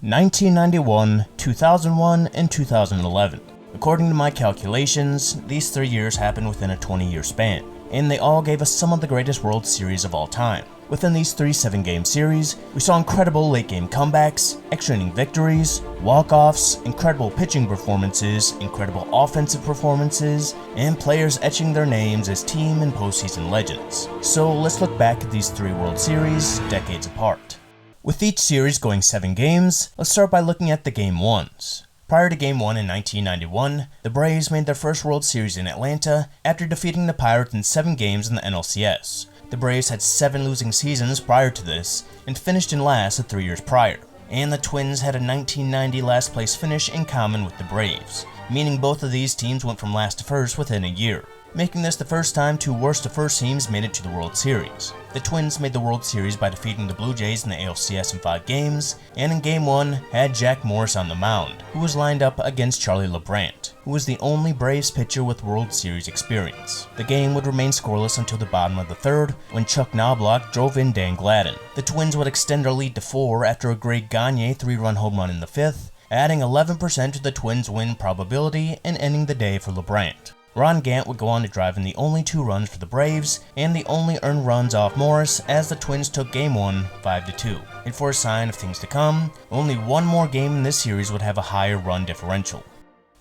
1991, 2001, and 2011. According to my calculations, these 3 years happened within a 20-year span, and they all gave us some of the greatest World Series of all time. Within these 3 7-game series, we saw incredible late-game comebacks, extra-inning victories, walk-offs, incredible pitching performances, incredible offensive performances, and players etching their names as team and postseason legends. So let's look back at these 3 World Series, decades apart. With each series going 7 games, let's start by looking at the Game 1s. Prior to Game 1 in 1991, the Braves made their first World Series in Atlanta after defeating the Pirates in 7 games in the NLCS. The Braves had 7 losing seasons prior to this and finished in last the 3 years prior, and the Twins had a 1990 last place finish in common with the Braves, meaning both of these teams went from last to first within a year, making this the first time 2 worst to first teams made it to the World Series. The Twins made the World Series by defeating the Blue Jays in the ALCS in 5 games, and in Game 1 had Jack Morris on the mound, who was lined up against Charlie LeBrant, who was the only Braves pitcher with World Series experience. The game would remain scoreless until the bottom of the 3rd, when Chuck Knobloch drove in Dan Gladden. The Twins would extend their lead to 4 after a Greg Gagne 3-run home run in the 5th, adding 11% to the Twins' win probability and ending the day for LeBrant. Ron Gant would go on to drive in the only 2 runs for the Braves, and the only earned runs off Morris as the Twins took Game 1 5-2. And for a sign of things to come, only one more game in this series would have a higher run differential.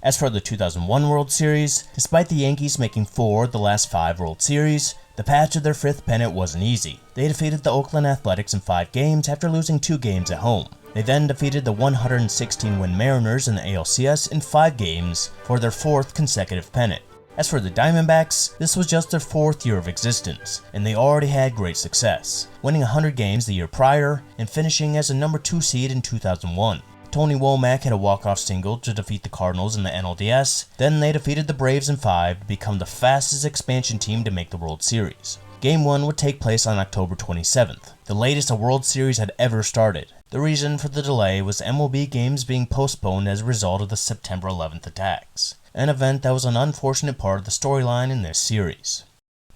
As for the 2001 World Series, despite the Yankees making 4 of the last 5 World Series, the path to their 5th pennant wasn't easy. They defeated the Oakland Athletics in 5 games after losing 2 games at home. They then defeated the 116-win Mariners in the ALCS in 5 games for their 4th consecutive pennant. As for the Diamondbacks, this was just their 4th year of existence, and they already had great success, winning 100 games the year prior and finishing as a number 2 seed in 2001. Tony Womack had a walk-off single to defeat the Cardinals in the NLDS, then they defeated the Braves in 5 to become the fastest expansion team to make the World Series. Game 1 would take place on October 27th, the latest a World Series had ever started. The reason for the delay was MLB games being postponed as a result of the September 11th attacks, an event that was an unfortunate part of the storyline in this series.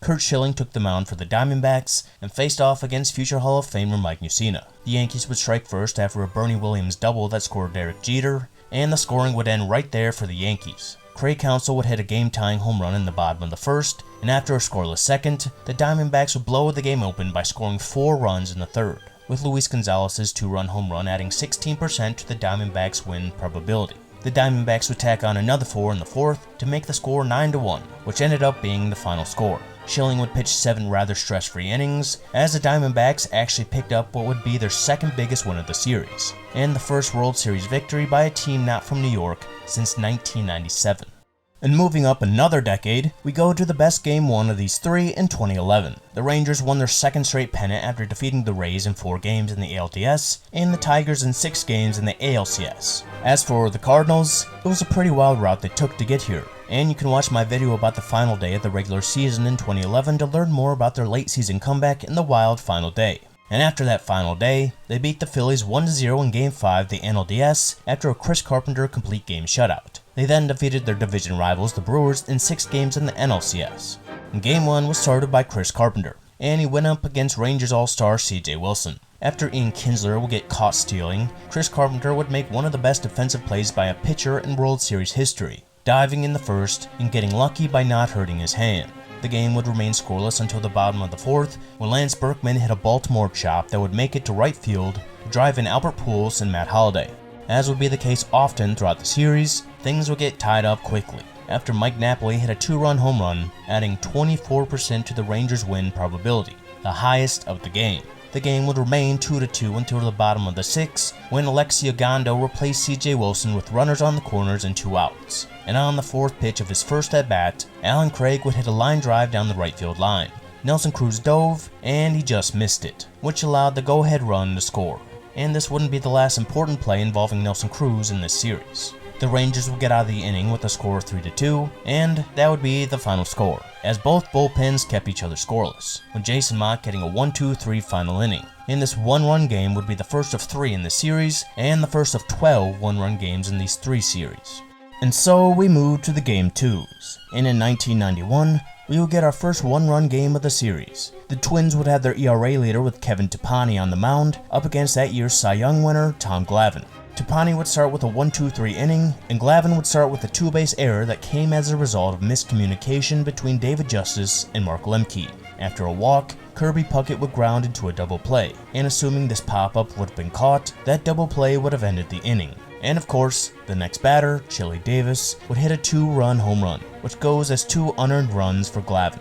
Curt Schilling took the mound for the Diamondbacks and faced off against future Hall of Famer Mike Mussina. The Yankees would strike first after a Bernie Williams double that scored Derek Jeter, and the scoring would end right there for the Yankees. Craig Counsell would hit a game-tying home run in the bottom of the 1st, and after a scoreless 2nd, the Diamondbacks would blow the game open by scoring 4 runs in the 3rd, with Luis Gonzalez's 2-run home run adding 16% to the Diamondbacks' win probability. The Diamondbacks would tack on another 4 in the 4th to make the score 9-1, which ended up being the final score. Schilling would pitch 7 rather stress-free innings, as the Diamondbacks actually picked up what would be their 2nd biggest win of the series, and the first World Series victory by a team not from New York since 1997. And moving up another decade, we go to the best Game 1 of these 3 in 2011. The Rangers won their 2nd straight pennant after defeating the Rays in 4 games in the ALDS and the Tigers in 6 games in the ALCS. As for the Cardinals, it was a pretty wild route they took to get here, and you can watch my video about the final day of the regular season in 2011 to learn more about their late season comeback in the wild final day. And after that final day, they beat the Phillies 1-0 in Game 5 of the NLDS after a Chris Carpenter complete game shutout. They then defeated their division rivals, the Brewers, in 6 games in the NLCS. And Game 1 was started by Chris Carpenter, and he went up against Rangers All-Star C.J. Wilson. After Ian Kinsler would get caught stealing, Chris Carpenter would make one of the best defensive plays by a pitcher in World Series history, diving in the 1st and getting lucky by not hurting his hand. The game would remain scoreless until the bottom of the 4th, when Lance Berkman hit a Baltimore chop that would make it to right field to drive in Albert Pujols and Matt Holliday. As would be the case often throughout the series, things would get tied up quickly, after Mike Napoli hit a 2-run home run, adding 24% to the Rangers' win probability, the highest of the game. The game would remain 2-2 until the bottom of the 6th, when Alexi Ogando replaced C.J. Wilson with runners on the corners and 2 outs. And on the 4th pitch of his first at-bat, Alan Craig would hit a line drive down the right field line. Nelson Cruz dove, and he just missed it, which allowed the go-ahead run to score. And this wouldn't be the last important play involving Nelson Cruz in this series. The Rangers would get out of the inning with a score of 3-2, and that would be the final score, as both bullpens kept each other scoreless, with Jason Mock getting a 1-2-3 final inning. And this 1-run game would be the first of 3 in the series, and the first of 12 1-run games in these 3 series. And so we move to the Game 2s, and in 1991, we will get our first 1-run game of the series. The Twins would have their ERA leader with Kevin Tepani on the mound, up against that year's Cy Young winner, Tom Glavine. Trapani would start with a 1-2-3 inning, and Glavine would start with a two-base error that came as a result of miscommunication between David Justice and Mark Lemke. After a walk, Kirby Puckett would ground into a double play, and assuming this pop-up would have been caught, that double play would have ended the inning. And of course, the next batter, Chili Davis, would hit a 2-run home run, which goes as 2 unearned runs for Glavine.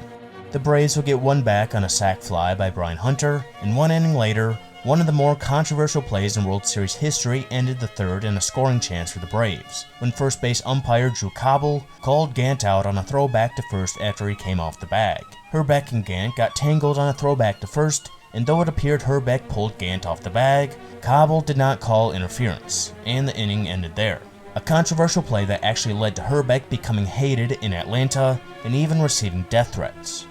The Braves would get one back on a sac fly by Brian Hunter, and 1 inning later, one of the more controversial plays in World Series history ended the third in a scoring chance for the Braves, when first base umpire Drew Cobble called Gant out on a throwback to first after he came off the bag. Hrbek and Gant got tangled on a throwback to first, and though it appeared Hrbek pulled Gant off the bag, Cobble did not call interference, and the inning ended there. A controversial play that actually led to Hrbek becoming hated in Atlanta and even receiving death threats.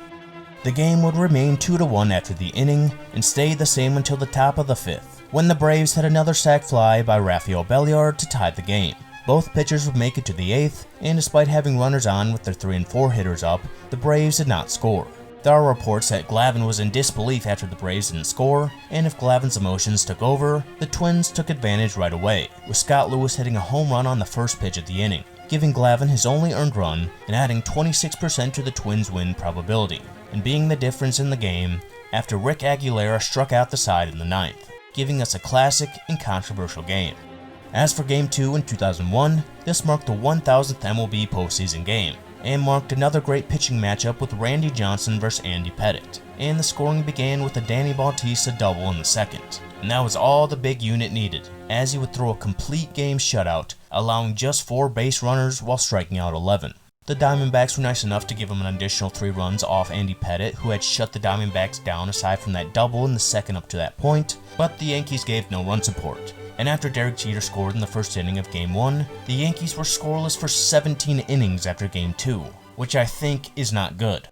The game would remain 2-1 after the inning and stayed the same until the top of the 5th, when the Braves hit another sac fly by Rafael Belliard to tie the game. Both pitchers would make it to the 8th, and despite having runners on with their 3 and 4 hitters up, the Braves did not score. There are reports that Glavine was in disbelief after the Braves didn't score, and if Glavine's emotions took over, the Twins took advantage right away, with Scott Lewis hitting a home run on the first pitch of the inning, giving Glavine his only earned run and adding 26% to the Twins' win probability, and being the difference in the game after Rick Aguilera struck out the side in the 9th, giving us a classic and controversial game. As for Game 2 in 2001, this marked the 1000th MLB postseason game, and marked another great pitching matchup with Randy Johnson vs Andy Pettitte, and the scoring began with a Danny Bautista double in the 2nd, and that was all the big unit needed, as he would throw a complete game shutout, allowing just 4 base runners while striking out 11. The Diamondbacks were nice enough to give him an additional 3 runs off Andy Pettitte, who had shut the Diamondbacks down aside from that double in the 2nd up to that point, but the Yankees gave no run support. And after Derek Jeter scored in the first inning of Game 1, the Yankees were scoreless for 17 innings after Game 2, which I think is not good.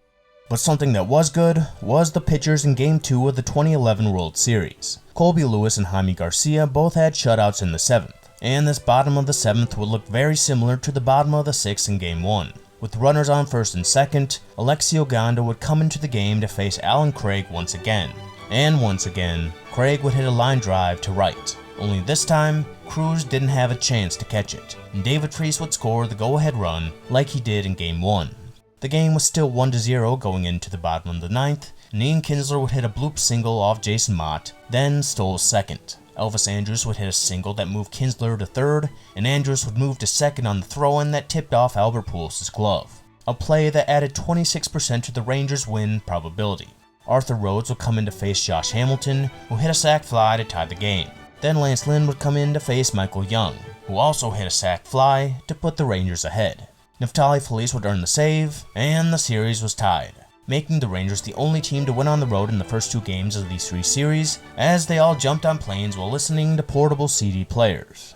But something that was good was the pitchers in Game 2 of the 2011 World Series. Colby Lewis and Jaime Garcia both had shutouts in the 7th, and this bottom of the 7th would look very similar to the bottom of the 6th in Game 1. With runners on first and second, Alexi Ogando would come into the game to face Alan Craig once again. And once again, Craig would hit a line drive to right. Only this time, Cruz didn't have a chance to catch it, and David Freese would score the go-ahead run like he did in Game 1. The game was still 1-0 going into the bottom of the 9th, and Ian Kinsler would hit a bloop single off Jason Mott, then stole second. Elvis Andrus would hit a single that moved Kinsler to third, and Andrus would move to second on the throw-in that tipped off Albert Pujols' glove. A play that added 26% to the Rangers' win probability. Arthur Rhodes would come in to face Josh Hamilton, who hit a sac fly to tie the game. Then Lance Lynn would come in to face Michael Young, who also hit a sac fly to put the Rangers ahead. Neftali Feliz would earn the save, and the series was tied, making the Rangers the only team to win on the road in the first 2 games of these 3 series, as they all jumped on planes while listening to portable CD players.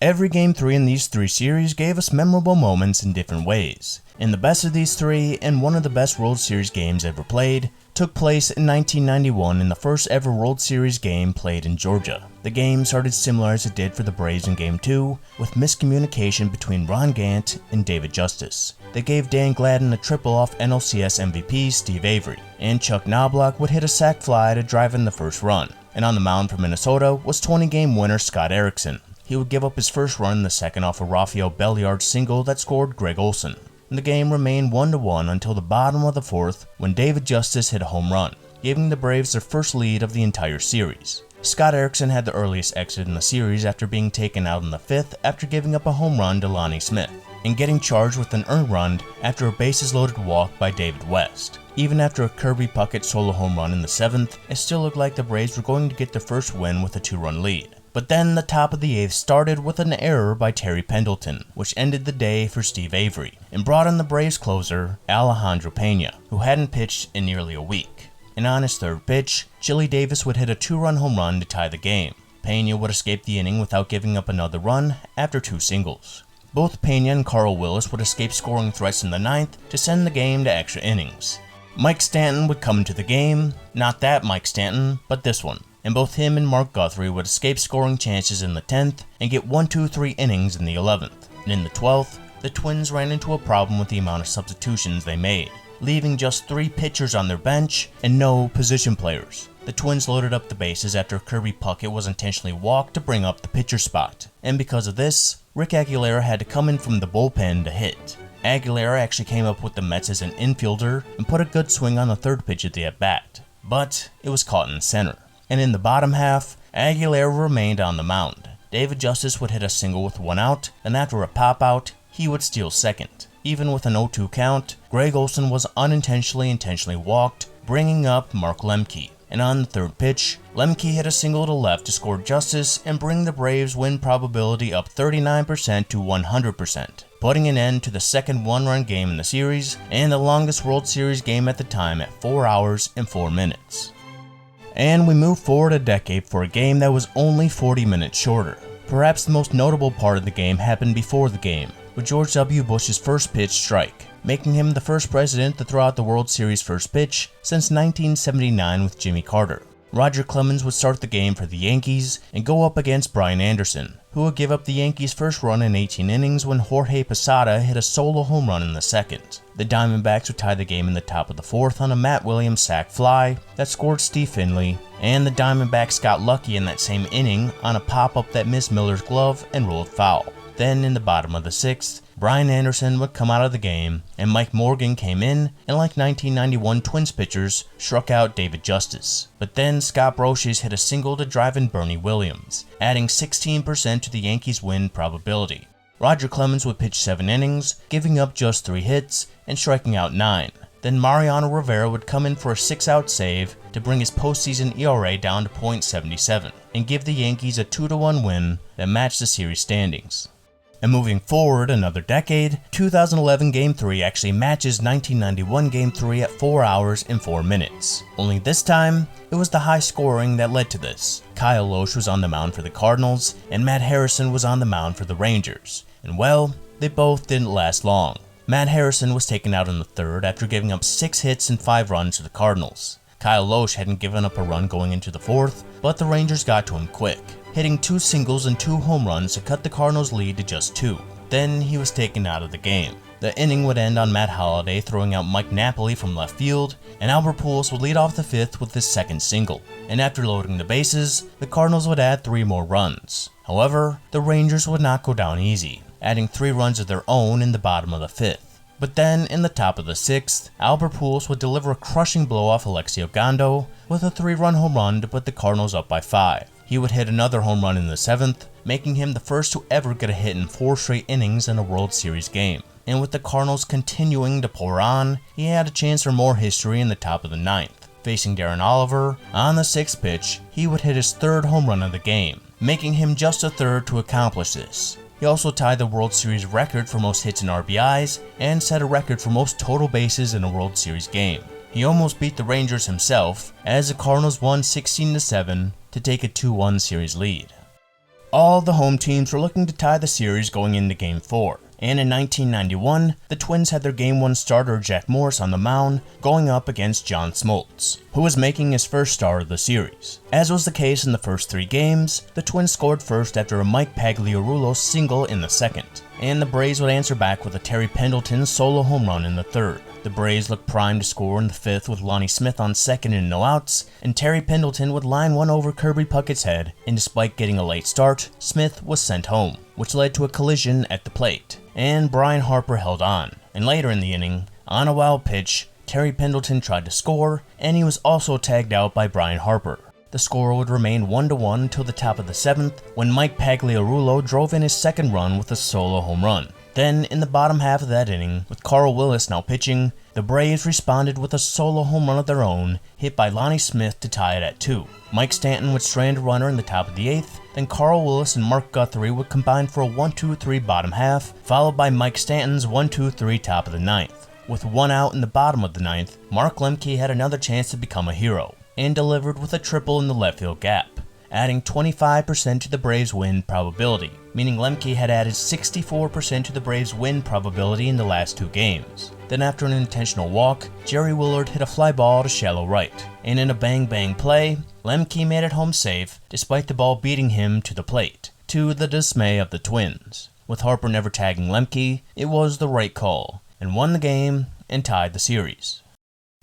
Every Game 3 in these 3 series gave us memorable moments in different ways, and the best of these 3, and one of the best World Series games ever played, took place in 1991 in the first ever World Series game played in Georgia. The game started similar as it did for the Braves in Game 2, with miscommunication between Ron Gant and David Justice. They gave Dan Gladden a triple off NLCS MVP Steve Avery, and Chuck Knobloch would hit a sac fly to drive in the first run. And on the mound for Minnesota was 20-game winner Scott Erickson. He would give up his first run in the 2nd off a Rafael Belliard single that scored Greg Olson. The game remained 1-1 until the bottom of the 4th when David Justice hit a home run, giving the Braves their first lead of the entire series. Scott Erickson had the earliest exit in the series after being taken out in the 5th after giving up a home run to Lonnie Smith, and getting charged with an earned run after a bases-loaded walk by David West. Even after a Kirby Puckett solo home run in the 7th, it still looked like the Braves were going to get their first win with a 2-run lead. But then the top of the 8th started with an error by Terry Pendleton, which ended the day for Steve Avery, and brought in the Braves closer, Alejandro Pena, who hadn't pitched in nearly a week. And on his 3rd pitch, Chili Davis would hit a 2-run home run to tie the game. Pena would escape the inning without giving up another run after 2 singles. Both Pena and Carl Willis would escape scoring threats in the 9th to send the game to extra innings. Mike Stanton would come into the game, not that Mike Stanton, but this one. And both him and Mark Guthrie would escape scoring chances in the 10th and get 1-2-3 innings in the 11th. And in the 12th, the Twins ran into a problem with the amount of substitutions they made, leaving just 3 pitchers on their bench and no position players. The Twins loaded up the bases after Kirby Puckett was intentionally walked to bring up the pitcher spot, and because of this, Rick Aguilera had to come in from the bullpen to hit. Aguilera actually came up with the Mets as an infielder and put a good swing on the third pitch of the at-bat, but it was caught in center. And in the bottom half, Aguilera remained on the mound. David Justice would hit a single with 1 out, and after a pop-out, he would steal second. Even with an 0-2 count, Greg Olson was intentionally walked, bringing up Mark Lemke. And on the third pitch, Lemke hit a single to left to score Justice and bring the Braves' win probability up 39% to 100%, putting an end to the second one-run game in the series and the longest World Series game at the time at 4 hours and 4 minutes. And we move forward a decade for a game that was only 40 minutes shorter. Perhaps the most notable part of the game happened before the game, with George W. Bush's first pitch strike, making him the first president to throw out the World Series first pitch since 1979 with Jimmy Carter. Roger Clemens would start the game for the Yankees and go up against Brian Anderson, who would give up the Yankees' first run in 18 innings when Jorge Posada hit a solo home run in the second. The Diamondbacks would tie the game in the top of the fourth on a Matt Williams sac fly that scored Steve Finley, and the Diamondbacks got lucky in that same inning on a pop-up that missed Miller's glove and ruled foul. Then in the bottom of the sixth, Brian Anderson would come out of the game, and Mike Morgan came in and, like 1991 Twins pitchers, struck out David Justice. But then Scott Brosius hit a single to drive in Bernie Williams, adding 16% to the Yankees' win probability. Roger Clemens would pitch 7 innings, giving up just 3 hits and striking out 9. Then Mariano Rivera would come in for a 6-out save to bring his postseason ERA down to .77 and give the Yankees a 2-1 win that matched the series standings. And moving forward another decade, 2011 Game 3 actually matches 1991 Game 3 at 4 hours and 4 minutes. Only this time, it was the high scoring that led to this. Kyle Lohse was on the mound for the Cardinals, and Matt Harrison was on the mound for the Rangers. And well, they both didn't last long. Matt Harrison was taken out in the third after giving up 6 hits and 5 runs to the Cardinals. Kyle Lohse hadn't given up a run going into the fourth, but the Rangers got to him quick, hitting 2 singles and 2 home runs to cut the Cardinals' lead to just 2. Then he was taken out of the game. The inning would end on Matt Holliday throwing out Mike Napoli from left field, and Albert Pujols would lead off the fifth with his second single. And after loading the bases, the Cardinals would add 3 more runs. However, the Rangers would not go down easy, adding 3 runs of their own in the bottom of the fifth. But then, in the top of the sixth, Albert Pujols would deliver a crushing blow off Alexio Gondo with a 3-run home run to put the Cardinals up by 5. He would hit another home run in the seventh, making him the first to ever get a hit in 4 straight innings in a World Series game. And with the Cardinals continuing to pour on, he had a chance for more history in the top of the ninth. Facing Darren Oliver, on the 6th pitch, he would hit his 3rd home run of the game, making him just a third to accomplish this. He also tied the World Series record for most hits and RBIs, and set a record for most total bases in a World Series game. He almost beat the Rangers himself, as the Cardinals won 16-7 to take a 2-1 series lead. All the home teams were looking to tie the series going into Game 4, and in 1991, the Twins had their Game 1 starter Jack Morris on the mound going up against John Smoltz, who was making his first start of the series. As was the case in the first 3 games, the Twins scored first after a Mike Pagliarulo single in the second, and the Braves would answer back with a Terry Pendleton solo home run in the third. The Braves looked primed to score in the 5th with Lonnie Smith on second and no outs, and Terry Pendleton would line one over Kirby Puckett's head, and despite getting a late start, Smith was sent home, which led to a collision at the plate, and Brian Harper held on. And later in the inning, on a wild pitch, Terry Pendleton tried to score, and he was also tagged out by Brian Harper. The score would remain 1-1 until the top of the 7th, when Mike Pagliarulo drove in his 2nd run with a solo home run. Then, in the bottom half of that inning, with Carl Willis now pitching, the Braves responded with a solo home run of their own, hit by Lonnie Smith to tie it at 2. Mike Stanton would strand a runner in the top of the 8th, then Carl Willis and Mark Guthrie would combine for a 1-2-3 bottom half, followed by Mike Stanton's 1-2-3 top of the 9th. With 1 out in the bottom of the 9th, Mark Lemke had another chance to become a hero, and delivered with a triple in the left field gap, adding 25% to the Braves' win probability, meaning Lemke had added 64% to the Braves' win probability in the last 2 games. Then after an intentional walk, Jerry Willard hit a fly ball to shallow right, and in a bang-bang play, Lemke made it home safe despite the ball beating him to the plate, to the dismay of the Twins. With Harper never tagging Lemke, it was the right call, and won the game and tied the series.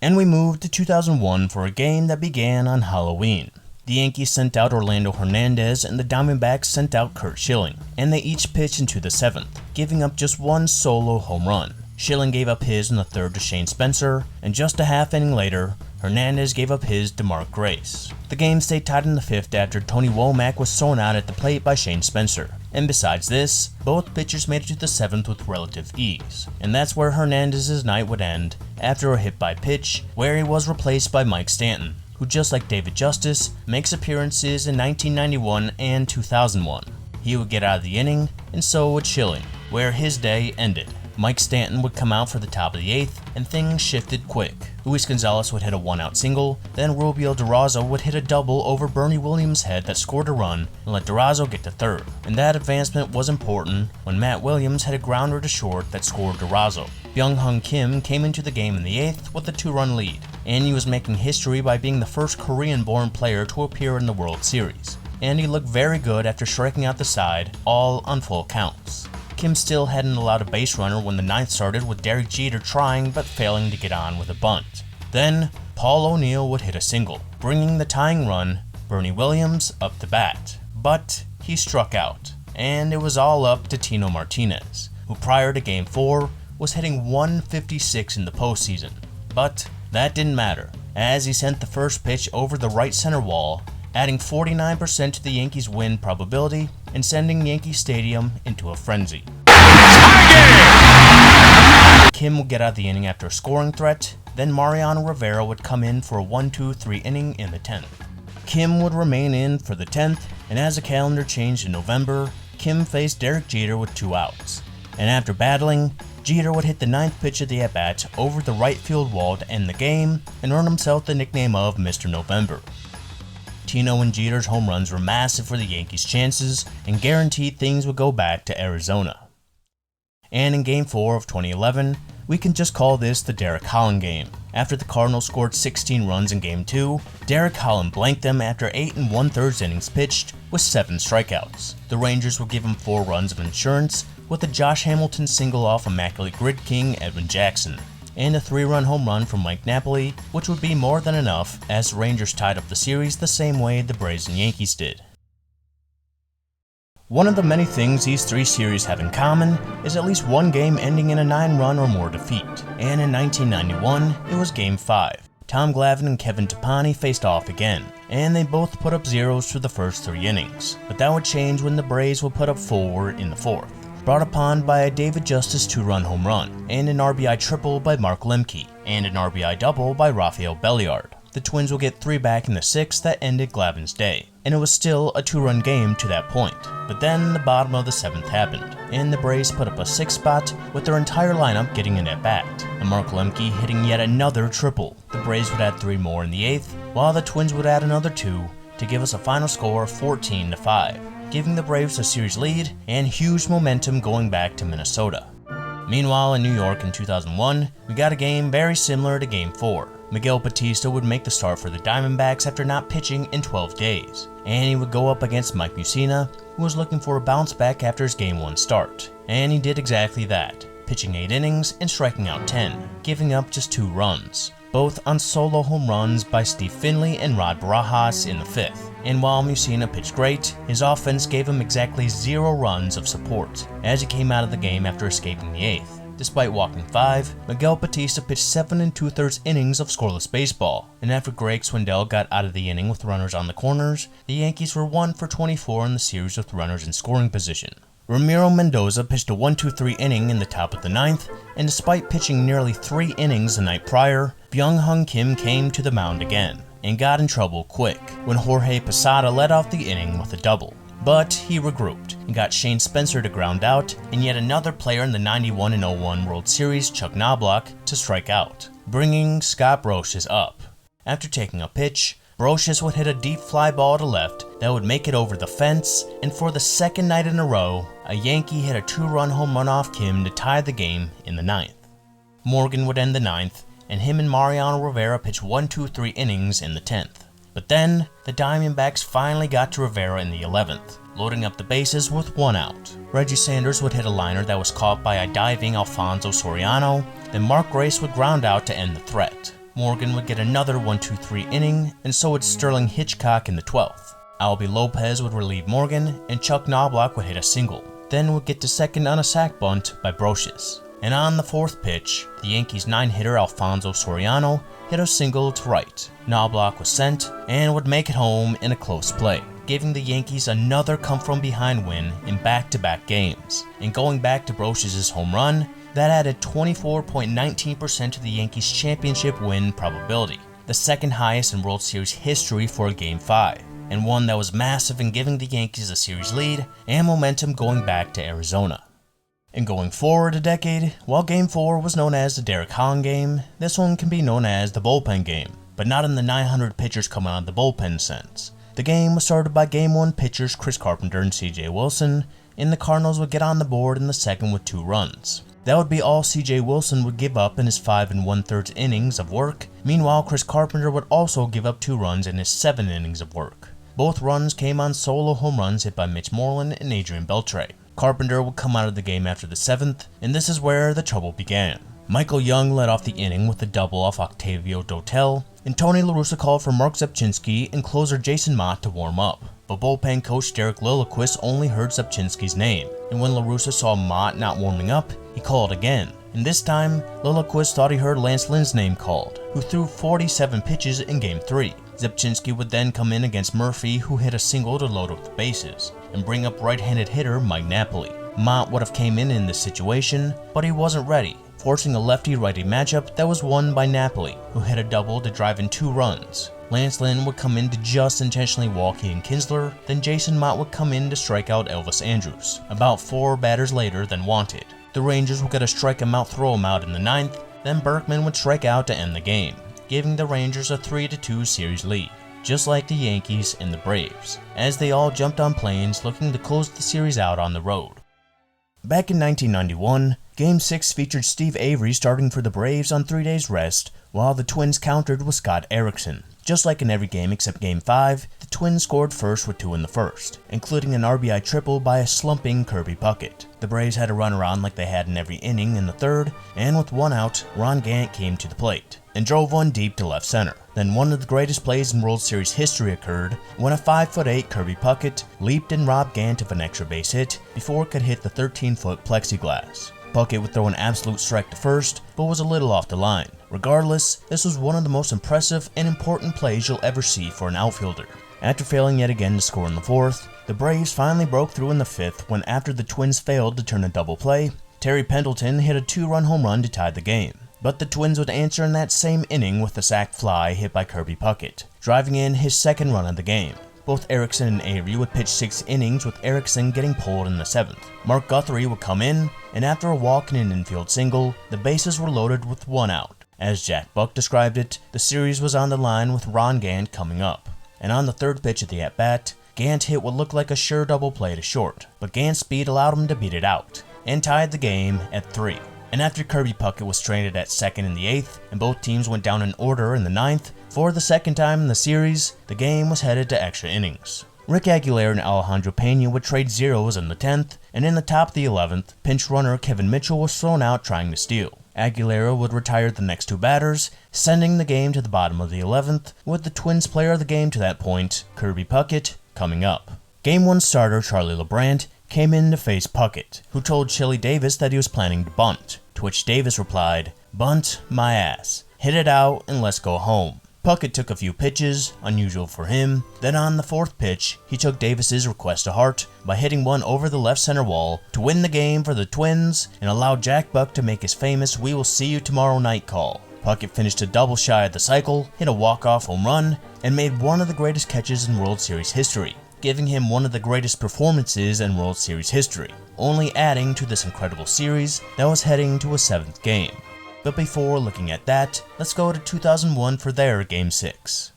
And we moved to 2001 for a game that began on Halloween. The Yankees sent out Orlando Hernandez and the Diamondbacks sent out Curt Schilling, and they each pitched into the 7th, giving up just one solo home run. Schilling gave up his in the 3rd to Shane Spencer, and just a half inning later, Hernandez gave up his to Mark Grace. The game stayed tied in the 5th after Tony Womack was thrown out at the plate by Shane Spencer. And besides this, both pitchers made it to the 7th with relative ease. And that's where Hernandez's night would end after a hit by pitch, where he was replaced by Mike Stanton, who just like David Justice, makes appearances in 1991 and 2001. He would get out of the inning, and so would Schilling, where his day ended. Mike Stanton would come out for the top of the 8th, and things shifted quick. Luis Gonzalez would hit a 1-out single, then Rubio Durazo would hit a double over Bernie Williams' head that scored a run and let Durazo get to 3rd. And that advancement was important when Matt Williams had a grounder to short that scored Durazo. Byung-Hyun Kim came into the game in the 8th with a 2-run lead, and he was making history by being the first Korean-born player to appear in the World Series. And he looked very good after striking out the side, all on full counts. Kim still hadn't allowed a base runner when the 9th started, with Derek Jeter trying but failing to get on with a bunt. Then, Paul O'Neill would hit a single, bringing the tying run, Bernie Williams, up the bat. But he struck out, and it was all up to Tino Martinez, who prior to Game 4 was hitting .156 in the postseason. But that didn't matter, as he sent the first pitch over the right center wall, adding 49% to the Yankees' win probability and sending Yankee Stadium into a frenzy. Kim would get out of the inning after a scoring threat, then Mariano Rivera would come in for a 1-2-3 inning in the 10th. Kim would remain in for the 10th, and as the calendar changed in November, Kim faced Derek Jeter with 2 outs. And after battling, Jeter would hit the 9th pitch of the at-bat over the right field wall to end the game and earn himself the nickname of Mr. November. Tino and Jeter's home runs were massive for the Yankees' chances and guaranteed things would go back to Arizona. And in Game 4 of 2011, we can just call this the Derek Holland game. After the Cardinals scored 16 runs in Game 2, Derek Holland blanked them after 8 1/3 innings pitched with 7 strikeouts. The Rangers would give him 4 runs of insurance with a Josh Hamilton single off Immaculate Grid King Edwin Jackson, and a 3-run home run from Mike Napoli, which would be more than enough as the Rangers tied up the series the same way the Braves and Yankees did. One of the many things these 3 series have in common is at least one game ending in a 9-run or more defeat, and in 1991, it was Game 5. Tom Glavine and Kevin Tepani faced off again, and they both put up zeros through the first 3 innings, but that would change when the Braves would put up 4 in the 4th. Brought upon by a David Justice 2-run home run, and an RBI triple by Mark Lemke, and an RBI double by Rafael Belliard. The Twins will get 3 back in the 6th that ended Glavine's day, and it was still a 2-run game to that point. But then the bottom of the 7th happened, and the Braves put up a 6th spot with their entire lineup getting an at-bat, and Mark Lemke hitting yet another triple. The Braves would add 3 more in the 8th, while the Twins would add another 2 to give us a final score of 14-5. Giving the Braves a series lead and huge momentum going back to Minnesota. Meanwhile, in New York in 2001, we got a game very similar to Game 4. Miguel Batista would make the start for the Diamondbacks after not pitching in 12 days, and he would go up against Mike Mussina, who was looking for a bounce back after his Game 1 start. And he did exactly that, pitching 8 innings and striking out 10, giving up just 2 runs, both on solo home runs by Steve Finley and Rod Barajas in the 5th. And while Mussina pitched great, his offense gave him exactly 0 runs of support, as he came out of the game after escaping the 8th. Despite walking 5, Miguel Batista pitched 7 2/3 innings of scoreless baseball, and after Greg Swindell got out of the inning with runners on the corners, the Yankees were 1 for 24 in the series with runners in scoring position. Ramiro Mendoza pitched a 1-2-3 inning in the top of the 9th, and despite pitching nearly 3 innings the night prior, Byung-Hyun Kim came to the mound again, and got in trouble quick when Jorge Posada led off the inning with a double. But he regrouped and got Shane Spencer to ground out and yet another player in the 91 and 01 World Series, Chuck Knobloch, to strike out, bringing Scott Brosius up. After taking a pitch, Brosius would hit a deep fly ball to left that would make it over the fence, and for the second night in a row, a Yankee hit a 2-run home run off Kim to tie the game in the 9th. Morgan would end the 9th, and him and Mariano Rivera pitched 1-2-3 innings in the 10th. But then, the Diamondbacks finally got to Rivera in the 11th, loading up the bases with 1 out. Reggie Sanders would hit a liner that was caught by a diving Alfonso Soriano, then Mark Grace would ground out to end the threat. Morgan would get another 1-2-3 inning, and so would Sterling Hitchcock in the 12th. Albie Lopez would relieve Morgan, and Chuck Knobloch would hit a single, then would get to second on a sac bunt by Brosius. And on the 4th pitch, the Yankees 9-hitter Alfonso Soriano hit a single to right. Knobloch was sent and would make it home in a close play, giving the Yankees another come-from-behind win in back-to-back games. And going back to Brosius' home run, that added 24.19% to the Yankees' championship win probability, the second highest in World Series history for a Game 5, and one that was massive in giving the Yankees a series lead and momentum going back to Arizona. And going forward a decade, while Game 4 was known as the Derek Hahn game, this one can be known as the bullpen game, but not in the 900 pitchers coming out of the bullpen sense. The game was started by Game 1 pitchers Chris Carpenter and C.J. Wilson, and the Cardinals would get on the board in the second with 2 runs. That would be all C.J. Wilson would give up in his 5 1/3 innings of work. Meanwhile, Chris Carpenter would also give up 2 runs in his 7 innings of work. Both runs came on solo home runs hit by Mitch Moreland and Adrian Beltre. Carpenter would come out of the game after the 7th, and this is where the trouble began. Michael Young led off the inning with a double off Octavio Dotel, and Tony La Russa called for Mark Zepchinski and closer Jason Mott to warm up. But bullpen coach Derek Lilliquist only heard Zepchinski's name, and when La Russa saw Mott not warming up, he called again. And this time, Lilliquist thought he heard Lance Lynn's name called, who threw 47 pitches in Game 3. Zepchinski would then come in against Murphy, who hit a single to load up the bases, and bring up right-handed hitter Mike Napoli. Mott would have came in this situation, but he wasn't ready, forcing a lefty-righty matchup that was won by Napoli, who hit a double to drive in 2 runs. Lance Lynn would come in to just intentionally walk Ian Kinsler, then Jason Mott would come in to strike out Elvis Andrus, about 4 batters later than wanted. The Rangers would get a strike him out, throw him out in the 9th, then Berkman would strike out to end the game, giving the Rangers a 3-2 series lead, just like the Yankees and the Braves, as they all jumped on planes looking to close the series out on the road. Back in 1991, Game 6 featured Steve Avery starting for the Braves on 3 days rest, while the Twins countered with Scott Erickson. Just like in every game except Game 5, the Twins scored first with 2 in the first, including an RBI triple by a slumping Kirby Puckett. The Braves had a runner on like they had in every inning in the 3rd, and with 1 out, Ron Gant came to the plate and drove one deep to left center. Then one of the greatest plays in World Series history occurred when a 5'8" Kirby Puckett leaped and robbed Gant of an extra base hit before it could hit the 13-foot plexiglass. Puckett would throw an absolute strike to first, but was a little off the line. Regardless, this was one of the most impressive and important plays you'll ever see for an outfielder. After failing yet again to score in the 4th, the Braves finally broke through in the 5th when, after the Twins failed to turn a double play, Terry Pendleton hit a 2-run home run to tie the game. But the Twins would answer in that same inning with a sac fly hit by Kirby Puckett, driving in his 2nd run of the game. Both Erickson and Avery would pitch 6 innings, with Erickson getting pulled in the 7th. Mark Guthrie would come in, and after a walk and an infield single, the bases were loaded with 1 out. As Jack Buck described it, the series was on the line with Ron Gant coming up. And on the 3rd pitch of the at-bat, Gant hit what looked like a sure double play to short, but Gant's speed allowed him to beat it out, and tied the game at 3. And after Kirby Puckett was stranded at 2nd in the 8th, and both teams went down in order in the 9th, for the 2nd time in the series, the game was headed to extra innings. Rick Aguilera and Alejandro Pena would trade zeros in the 10th, and in the top of the 11th, pinch runner Kevin Mitchell was thrown out trying to steal. Aguilera would retire the next 2 batters, sending the game to the bottom of the 11th, with the Twins player of the game to that point, Kirby Puckett, coming up. Game 1 starter Charlie LeBrant came in to face Puckett, who told Chili Davis that he was planning to bunt, to which Davis replied, "Bunt my ass, hit it out and let's go home." Puckett took a few pitches, unusual for him. Then on the 4th pitch, he took Davis's request to heart by hitting one over the left center wall to win the game for the Twins and allow Jack Buck to make his famous "We will see you tomorrow night" call. Puckett finished a double shy of the cycle, hit a walk-off home run, and made one of the greatest catches in World Series history, giving him one of the greatest performances in World Series history, only adding to this incredible series that was heading to a 7th game. But before looking at that, let's go to 2001 for their Game 6.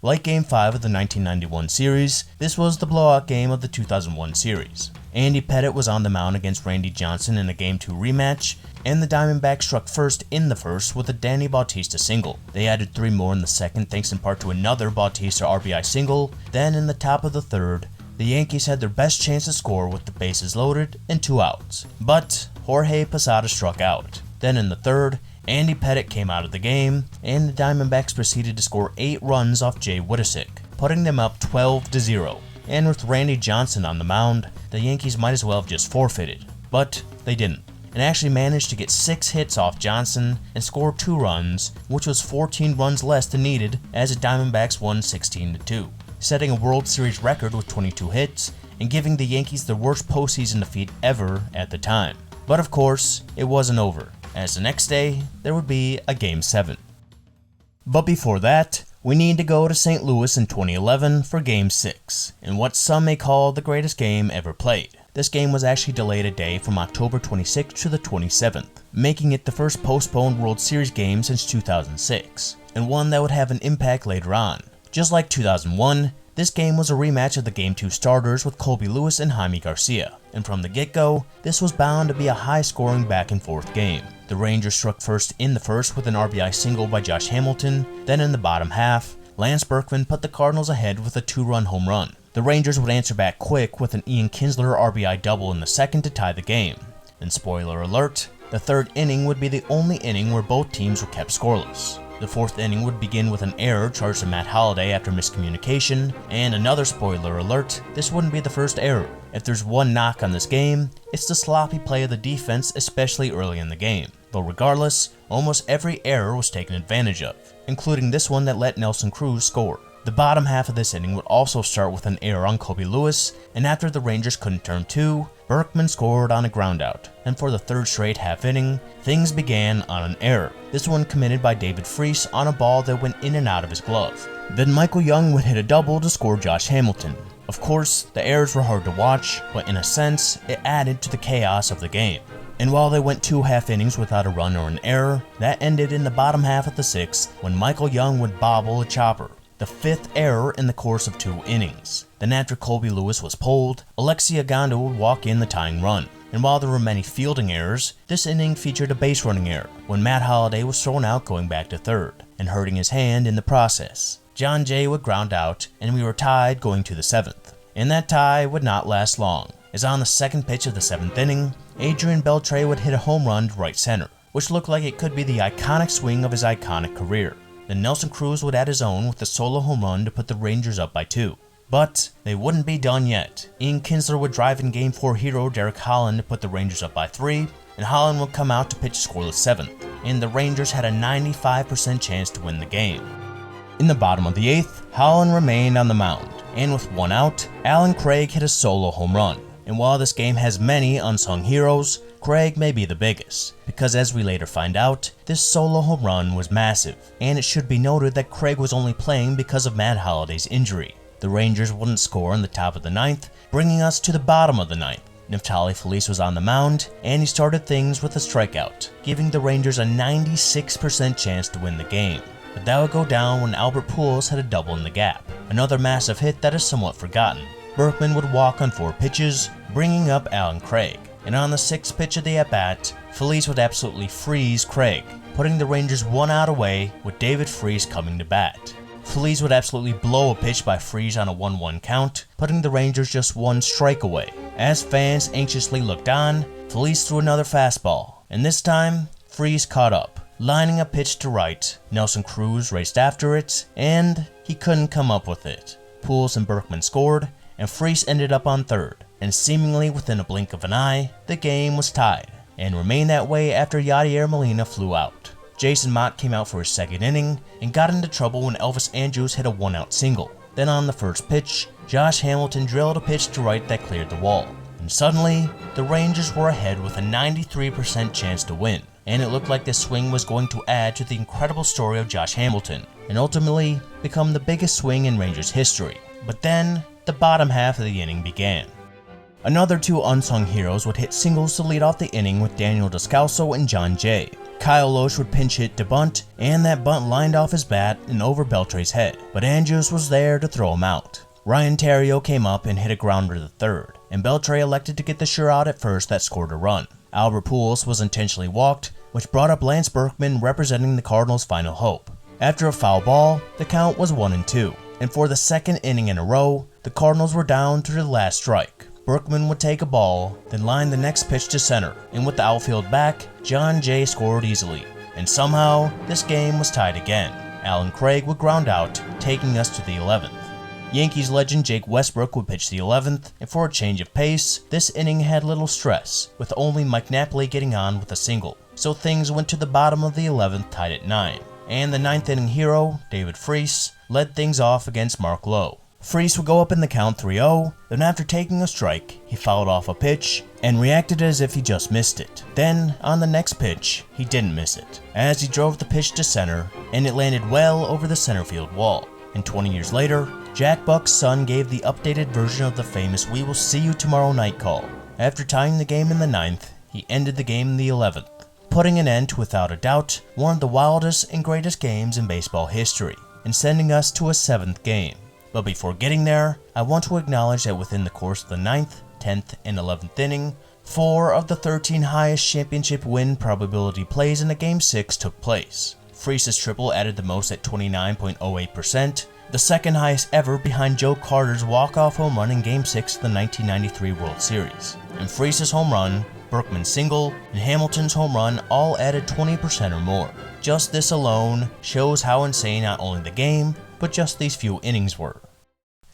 Like Game 5 of the 1991 series, this was the blowout game of the 2001 series. Andy Pettitte was on the mound against Randy Johnson in a Game 2 rematch, and the Diamondbacks struck first in the 1st with a Danny Bautista single. They added 3 more in the 2nd thanks in part to another Bautista RBI single. Then in the top of the 3rd, the Yankees had their best chance to score with the bases loaded and 2 outs. But Jorge Posada struck out. Then in the 3rd, Andy Pettitte came out of the game, and the Diamondbacks proceeded to score 8 runs off Jay Whitisick, putting them up 12-0. And with Randy Johnson on the mound, the Yankees might as well have just forfeited, but they didn't, and actually managed to get 6 hits off Johnson and score 2 runs, which was 14 runs less than needed as the Diamondbacks won 16-2, setting a World Series record with 22 hits and giving the Yankees the worst postseason defeat ever at the time. But of course, it wasn't over, as the next day there would be a Game 7. But before that, we need to go to St. Louis in 2011 for Game 6, in what some may call the greatest game ever played. This game was actually delayed a day from October 26th to the 27th, making it the first postponed World Series game since 2006, and one that would have an impact later on. Just like 2001, this game was a rematch of the Game 2 starters with Colby Lewis and Jaime Garcia, and from the get-go, this was bound to be a high-scoring back-and-forth game. The Rangers struck first in the first with an RBI single by Josh Hamilton, then in the bottom half, Lance Berkman put the Cardinals ahead with a 2-run home run. The Rangers would answer back quick with an Ian Kinsler RBI double in the second to tie the game. And spoiler alert, the third inning would be the only inning where both teams were kept scoreless. The fourth inning would begin with an error charged to Matt Holliday after miscommunication, and another spoiler alert, this wouldn't be the first error. If there's one knock on this game, it's the sloppy play of the defense, especially early in the game. But regardless, almost every error was taken advantage of, including this one that let Nelson Cruz score. The bottom half of this inning would also start with an error on Colby Lewis, and after the Rangers couldn't turn 2, Berkman scored on a groundout, and for the third straight half inning, things began on an error, this one committed by David Freese on a ball that went in and out of his glove. Then Michael Young would hit a double to score Josh Hamilton. Of course, the errors were hard to watch, but in a sense, it added to the chaos of the game. And while they went 2 half innings without a run or an error, that ended in the bottom half of the 6th when Michael Young would bobble a chopper, the 5th error in the course of 2 innings. Then after Colby Lewis was pulled, Alexi Ogando would walk in the tying run. And while there were many fielding errors, this inning featured a base running error when Matt Holliday was thrown out going back to third, and hurting his hand in the process. John Jay would ground out, and we were tied going to the 7th. And that tie would not last long, as on the second pitch of the 7th inning, Adrian Beltre would hit a home run to right center, which looked like it could be the iconic swing of his iconic career. Then Nelson Cruz would add his own with a solo home run to put the Rangers up by 2. But they wouldn't be done yet. Ian Kinsler would drive in Game 4 hero Derek Holland to put the Rangers up by 3, and Holland would come out to pitch a scoreless 7th, and the Rangers had a 95% chance to win the game. In the bottom of the 8th, Holland remained on the mound, and with 1 out, Alan Craig hit a solo home run. And while this game has many unsung heroes, Craig may be the biggest, because as we later find out, this solo home run was massive, and it should be noted that Craig was only playing because of Matt Holliday's injury. The Rangers wouldn't score in the top of the 9th, bringing us to the bottom of the 9th. Neftali Feliz was on the mound, and he started things with a strikeout, giving the Rangers a 96% chance to win the game. But that would go down when Albert Pujols had a double in the gap, another massive hit that is somewhat forgotten. Berkman would walk on 4 pitches, bringing up Alan Craig, and on the 6th pitch of the at-bat, Feliz would absolutely freeze Craig, putting the Rangers 1 out away with David Freese coming to bat. Feliz would absolutely blow a pitch by Freese on a 1-1 count, putting the Rangers just 1 strike away. As fans anxiously looked on, Feliz threw another fastball, and this time, Freese caught up, lining a pitch to right. Nelson Cruz raced after it, and he couldn't come up with it. Pujols and Berkman scored, and Freese ended up on third, and seemingly within a blink of an eye, the game was tied, and remained that way after Yadier Molina flew out. Jason Mott came out for his 2nd inning, and got into trouble when Elvis Andrus hit a 1-out single. Then on the first pitch, Josh Hamilton drilled a pitch to right that cleared the wall. And suddenly, the Rangers were ahead with a 93% chance to win, and it looked like this swing was going to add to the incredible story of Josh Hamilton, and ultimately become the biggest swing in Rangers history. But then, the bottom half of the inning began. Another 2 unsung heroes would hit singles to lead off the inning with Daniel Descalso and John Jay. Kyle Loesch would pinch hit to bunt, and that bunt lined off his bat and over Beltre's head, but Andrus was there to throw him out. Ryan Theriot came up and hit a grounder to third, and Beltre elected to get the shutout at first that scored a run. Albert Pujols was intentionally walked, which brought up Lance Berkman representing the Cardinals' final hope. After a foul ball, the count was 1-2, and for the 2nd inning in a row, the Cardinals were down to the last strike. Berkman would take a ball, then line the next pitch to center, and with the outfield back, John Jay scored easily. and somehow this game was tied again. Alan Craig would ground out, taking us to the 11th. Yankees legend Jake Westbrook would pitch the 11th, and for a change of pace, this inning had little stress, with only Mike Napoli getting on with a single. So things went to the bottom of the 11th tied at 9, and the 9th inning hero, David Freese, led things off against Mark Lowe. Freese would go up in the count 3-0, then after taking a strike, he fouled off a pitch and reacted as if he just missed it. Then, on the next pitch, he didn't miss it, as he drove the pitch to center, and it landed well over the center field wall. And 20 years later, Jack Buck's son gave the updated version of the famous "We will see you tomorrow" night call. After tying the game in the 9th, he ended the game in the 11th, putting an end to, without a doubt, one of the wildest and greatest games in baseball history, and sending us to a 7th game. But before getting there, I want to acknowledge that within the course of the 9th, 10th, and 11th inning, 4 of the 13 highest championship win probability plays in a Game 6 took place. Freese's triple added the most at 29.08%, the second highest ever behind Joe Carter's walk-off home run in Game 6 of the 1993 World Series. And Freese's home run, Berkman's single, and Hamilton's home run all added 20% or more. Just this alone shows how insane not only the game, but just these few innings were.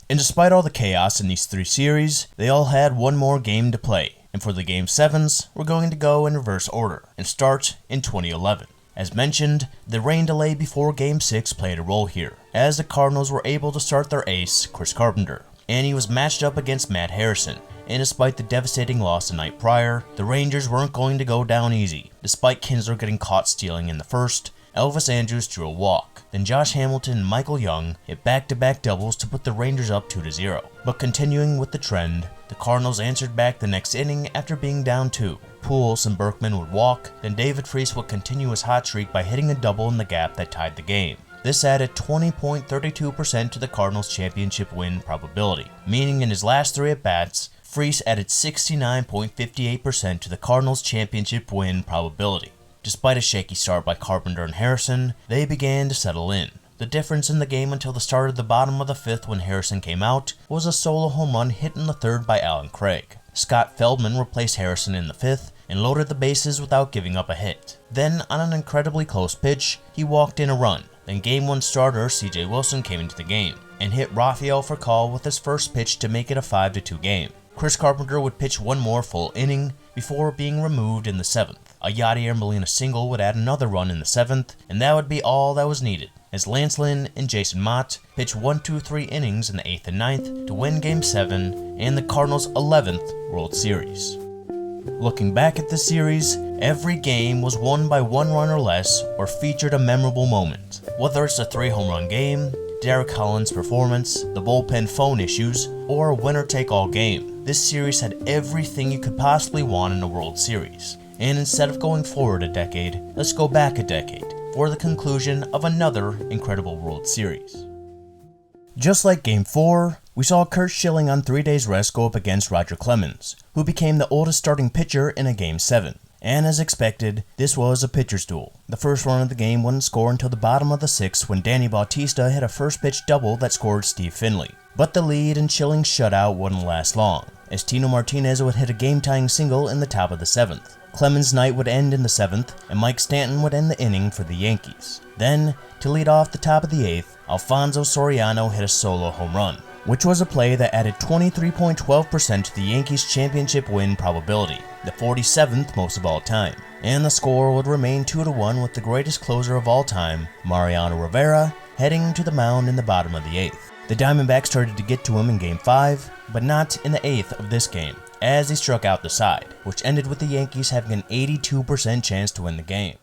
And despite all the chaos in these 3 series, they all had one more game to play. And for the Game 7s, we're going to go in reverse order and start in 2011. As mentioned, the rain delay before Game 6 played a role here, as the Cardinals were able to start their ace, Chris Carpenter, and he was matched up against Matt Harrison. And despite the devastating loss the night prior, the Rangers weren't going to go down easy. Despite Kinsler getting caught stealing in the first, Elvis Andrus drew a walk. Then Josh Hamilton and Michael Young hit back-to-back doubles to put the Rangers up 2-0. But continuing with the trend, the Cardinals answered back the next inning after being down 2. Pujols and Berkman would walk, then David Freese would continue his hot streak by hitting a double in the gap that tied the game. This added 20.32% to the Cardinals' championship win probability, meaning in his last 3 at-bats, Freese added 69.58% to the Cardinals' championship win probability. Despite a shaky start by Carpenter and Harrison, they began to settle in. The difference in the game until the start of the bottom of the 5th when Harrison came out was a solo home run hit in the 3rd by Alan Craig. Scott Feldman replaced Harrison in the 5th and loaded the bases without giving up a hit. Then, on an incredibly close pitch, he walked in a run. Then Game 1 starter CJ Wilson came into the game and hit Rafael Furcal with his first pitch to make it a 5-2 game. Chris Carpenter would pitch one more full inning before being removed in the 7th. A Yadier Molina single would add another run in the 7th, and that would be all that was needed, as Lance Lynn and Jason Mott pitched 1-2-3 innings in the 8th and 9th to win Game 7 and the Cardinals' 11th World Series. Looking back at this series, every game was won by 1 run or less or featured a memorable moment. Whether it's a 3-home run game, Derek Holland's performance, the bullpen phone issues, or a winner-take-all game, this series had everything you could possibly want in a World Series. And instead of going forward a decade, let's go back a decade for the conclusion of another incredible World Series. Just like Game 4, we saw Curt Schilling on 3 days rest go up against Roger Clemens, who became the oldest starting pitcher in a Game 7. And as expected, this was a pitcher's duel. The first run of the game wouldn't score until the bottom of the 6th when Danny Bautista hit a first-pitch double that scored Steve Finley. But the lead and Schilling's shutout wouldn't last long, as Tino Martinez would hit a game-tying single in the top of the 7th. Clemens' night would end in the 7th, and Mike Stanton would end the inning for the Yankees. Then, to lead off the top of the 8th, Alfonso Soriano hit a solo home run, which was a play that added 23.12% to the Yankees' championship win probability, the 47th most of all time. And the score would remain 2-1 with the greatest closer of all time, Mariano Rivera, heading to the mound in the bottom of the 8th. The Diamondbacks started to get to him in Game 5, but not in the 8th of this game, as he struck out the side, which ended with the Yankees having an 82% chance to win the game.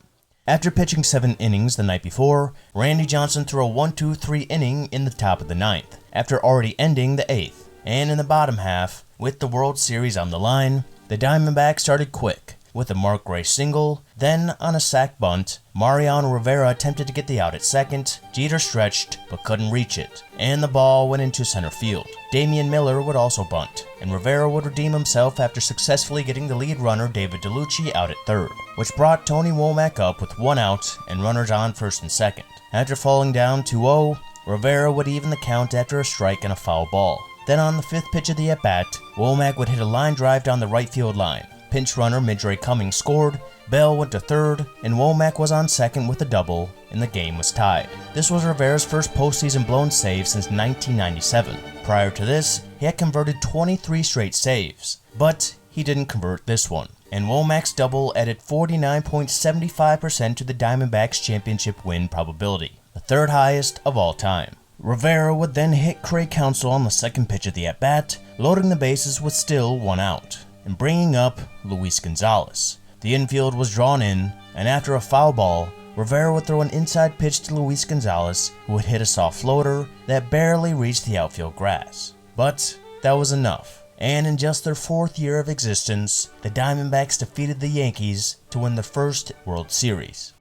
After pitching 7 innings the night before, Randy Johnson threw a 1-2-3 inning in the top of the 9th, after already ending the 8th. And in the bottom half, with the World Series on the line, the Diamondbacks started quick, with a Mark Gray single, then on a sac bunt, Mariano Rivera attempted to get the out at second, Jeter stretched, but couldn't reach it, and the ball went into center field. Damian Miller would also bunt, and Rivera would redeem himself after successfully getting the lead runner David DeLucci out at third, which brought Tony Womack up with 1 out and runners on first and second. After falling down 2-0, Rivera would even the count after a strike and a foul ball. Then on the 5th pitch of the at-bat, Womack would hit a line drive down the right field line. Pinch runner Midray Cummings scored, Bell went to third, and Womack was on second with a double, and the game was tied. This was Rivera's first postseason blown save since 1997. Prior to this, he had converted 23 straight saves, but he didn't convert this one, and Womack's double added 49.75% to the Diamondbacks' championship win probability, the third highest of all time. Rivera would then hit Craig Counsell on the second pitch of the at-bat, loading the bases with still one out, and bringing up Luis Gonzalez. The infield was drawn in, and after a foul ball, Rivera would throw an inside pitch to Luis Gonzalez, who would hit a soft floater that barely reached the outfield grass. But that was enough, and in just their fourth year of existence, the Diamondbacks defeated the Yankees to win the first World Series.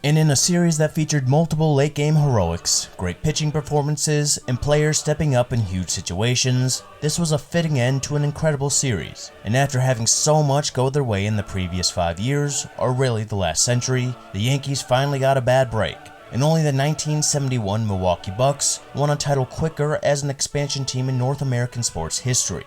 And in a series that featured multiple late-game heroics, great pitching performances, and players stepping up in huge situations, this was a fitting end to an incredible series. And after having so much go their way in the previous 5 years, or really the last century, the Yankees finally got a bad break, and only the 1971 Milwaukee Bucks won a title quicker as an expansion team in North American sports history.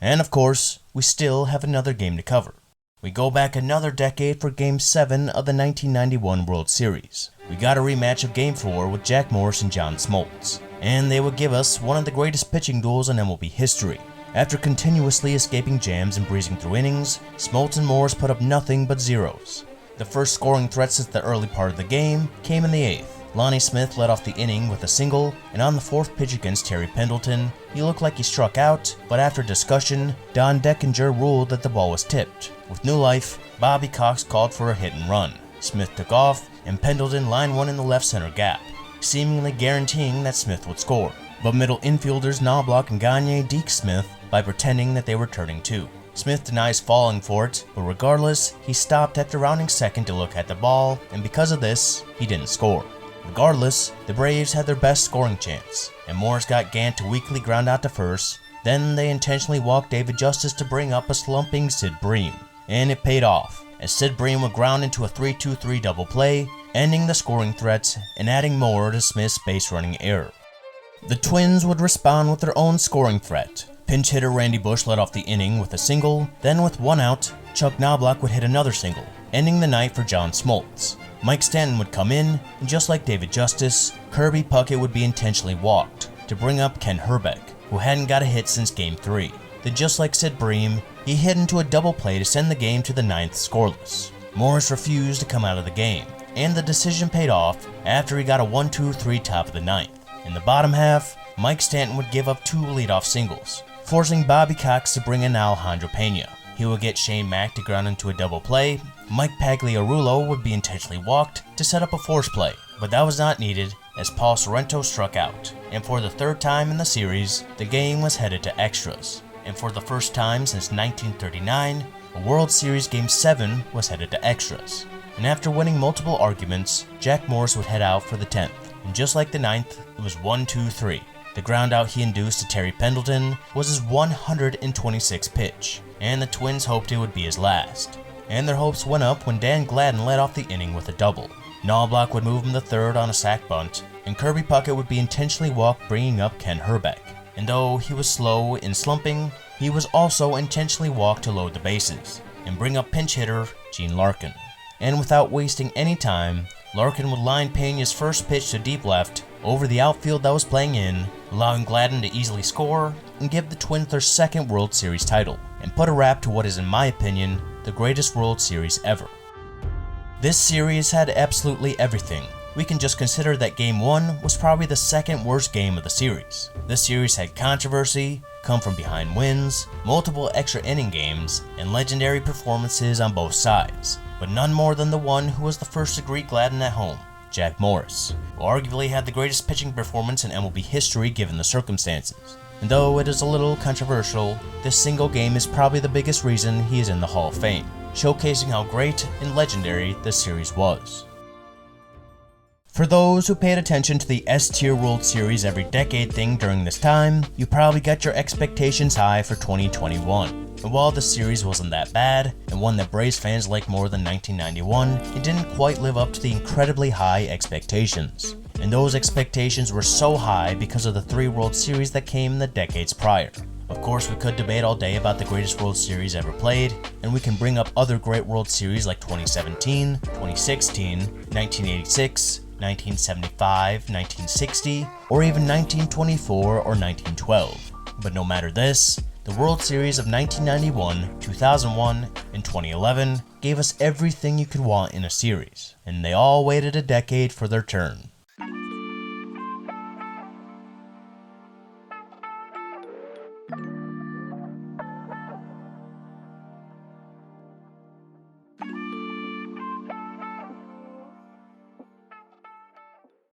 And of course, we still have another game to cover. We go back another decade for Game 7 of the 1991 World Series. We got a rematch of Game 4 with Jack Morris and John Smoltz, and they would give us one of the greatest pitching duels in MLB history. After continuously escaping jams and breezing through innings, Smoltz and Morris put up nothing but zeros. The first scoring threat since the early part of the game came in the 8th. Lonnie Smith led off the inning with a single, and on the 4th pitch against Terry Pendleton, he looked like he struck out, but after discussion, Don Deckinger ruled that the ball was tipped. With new life, Bobby Cox called for a hit and run. Smith took off, and Pendleton lined one in the left center gap, seemingly guaranteeing that Smith would score. But middle infielders Knobloch and Gagne deked Smith by pretending that they were turning two. Smith denies falling for it, but regardless, he stopped after rounding second to look at the ball, and because of this, he didn't score. Regardless, the Braves had their best scoring chance, and Morris got Gant to weakly ground out to first. Then they intentionally walked David Justice to bring up a slumping Sid Bream, and it paid off, as Sid Bream would ground into a 3-2-3 double play, ending the scoring threat and adding more to Smith's base running error. The Twins would respond with their own scoring threat. Pinch hitter Randy Bush led off the inning with a single, then with one out, Chuck Knobloch would hit another single, ending the night for John Smoltz. Mike Stanton would come in, and just like David Justice, Kirby Puckett would be intentionally walked to bring up Ken Herbeck, who hadn't got a hit since Game 3. Then just like Sid Bream, he hit into a double play to send the game to the 9th scoreless. Morris refused to come out of the game, and the decision paid off after he got a 1-2-3 top of the 9th. In the bottom half, Mike Stanton would give up 2 leadoff singles, forcing Bobby Cox to bring in Alejandro Pena. He would get Shane Mack to ground into a double play. Mike Pagliarulo would be intentionally walked to set up a force play, but that was not needed as Paul Sorrento struck out. And for the third time in the series, the game was headed to extras. And for the first time since 1939, a World Series Game 7 was headed to extras. And after winning multiple arguments, Jack Morris would head out for the 10th. And just like the 9th, it was 1-2-3. The ground out he induced to Terry Pendleton was his 126th pitch, and the Twins hoped it would be his last. And their hopes went up when Dan Gladden led off the inning with a double. Knobloch would move him to third on a sac bunt, and Kirby Puckett would be intentionally walked, bringing up Ken Herbeck. And though he was slow in slumping, he was also intentionally walked to load the bases and bring up pinch hitter Gene Larkin. And without wasting any time, Larkin would line Pena's first pitch to deep left over the outfield that was playing in, allowing Gladden to easily score and give the Twins their second World Series title, and put a wrap to what is, in my opinion, the greatest World Series ever. This series had absolutely everything. We can just consider that Game 1 was probably the second worst game of the series. This series had controversy, come from behind wins, multiple extra inning games, and legendary performances on both sides, but none more than the one who was the first to greet Gladden at home, Jack Morris, who arguably had the greatest pitching performance in MLB history given the circumstances. And though it is a little controversial, this single game is probably the biggest reason he is in the Hall of Fame, showcasing how great and legendary this series was. For those who paid attention to the S-tier World Series every decade thing during this time, you probably got your expectations high for 2021. And while the series wasn't that bad, and one that Braves fans liked more than 1991, it didn't quite live up to the incredibly high expectations. And those expectations were so high because of the 3 World Series that came in the decades prior. Of course, we could debate all day about the greatest World Series ever played, and we can bring up other great World Series like 2017, 2016, 1986, 1975, 1960, or even 1924 or 1912. But no matter this, the World Series of 1991, 2001, and 2011 gave us everything you could want in a series, and they all waited a decade for their turn.